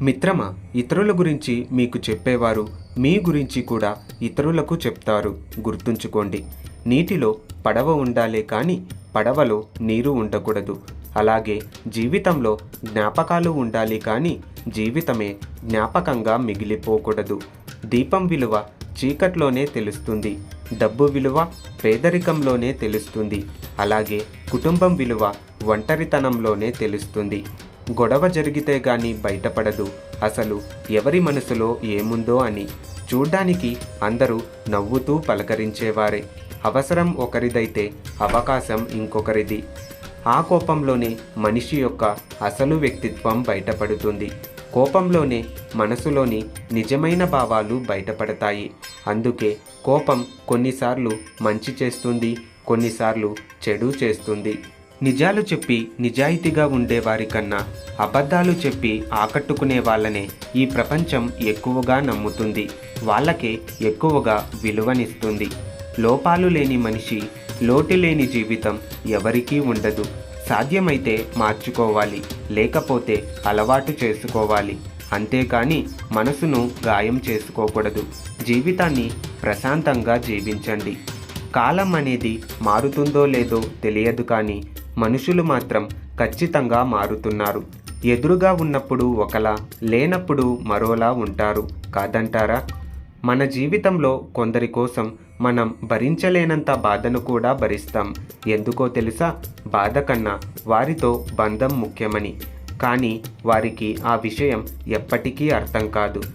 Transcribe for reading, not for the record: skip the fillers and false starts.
మిత్రమా, ఇతరుల గురించి మీకు చెప్పేవారు మీ గురించి కూడా ఇతరులకు చెప్తారు. గుర్తుంచుకోండి. నీటిలో పడవ ఉండాలే కానీ పడవలో నీరు ఉండకూడదు. అలాగే జీవితంలో జ్ఞాపకాలు ఉండాలి కానీ జీవితమే జ్ఞాపకంగా మిగిలిపోకూడదు. దీపం విలువ చీకట్లోనే తెలుస్తుంది. డబ్బు విలువ పేదరికంలోనే తెలుస్తుంది. అలాగే కుటుంబం విలువ ఒంటరితనంలోనే తెలుస్తుంది. గొడవ జరిగితే గాని బయటపడదు అసలు ఎవరి మనసులో ఏముందో అని. చూడ్డానికి అందరూ నవ్వుతూ పలకరించేవారే. అవసరం ఒకరిదైతే అవకాశం ఇంకొకరిది. ఆ కోపంలోనే మనిషి యొక్క అసలు వ్యక్తిత్వం బయటపడుతుంది. కోపంలోనే మనసులోని నిజమైన భావాలు బయటపడతాయి. అందుకే కోపం కొన్నిసార్లు మంచి చేస్తుంది, కొన్నిసార్లు చెడు చేస్తుంది. నిజాలు చెప్పి నిజాయితీగా ఉండేవారి కన్నా అబద్ధాలు చెప్పి ఆకట్టుకునే వాళ్ళనే ఈ ప్రపంచం ఎక్కువగా నమ్ముతుంది. వాళ్ళకే ఎక్కువగా విలువనిస్తుంది. లోపాలు లేని మనిషి, లోటు లేని జీవితం ఎవరికీ ఉండదు. సాధ్యమైతే మార్చుకోవాలి, లేకపోతే అలవాటు చేసుకోవాలి. అంతేకాని మనసును గాయం చేసుకోకూడదు. జీవితాన్ని ప్రశాంతంగా జీవించండి. కాలం అనేది మారుతుందో లేదో తెలియదు కానీ మనుషులు మాత్రం ఖచ్చితంగా మారుతున్నారు. ఎదురుగా ఉన్నప్పుడు ఒకలా, లేనప్పుడు మరోలా ఉంటారు కాదంటారా? మన జీవితంలో కొందరి కోసం మనం భరించలేనంత బాధను కూడా భరిస్తాం. ఎందుకో తెలుసా? బాధ కన్నా వారితో బంధం ముఖ్యమని. కానీ వారికి ఆ విషయం ఎప్పటికీ అర్థం కాదు.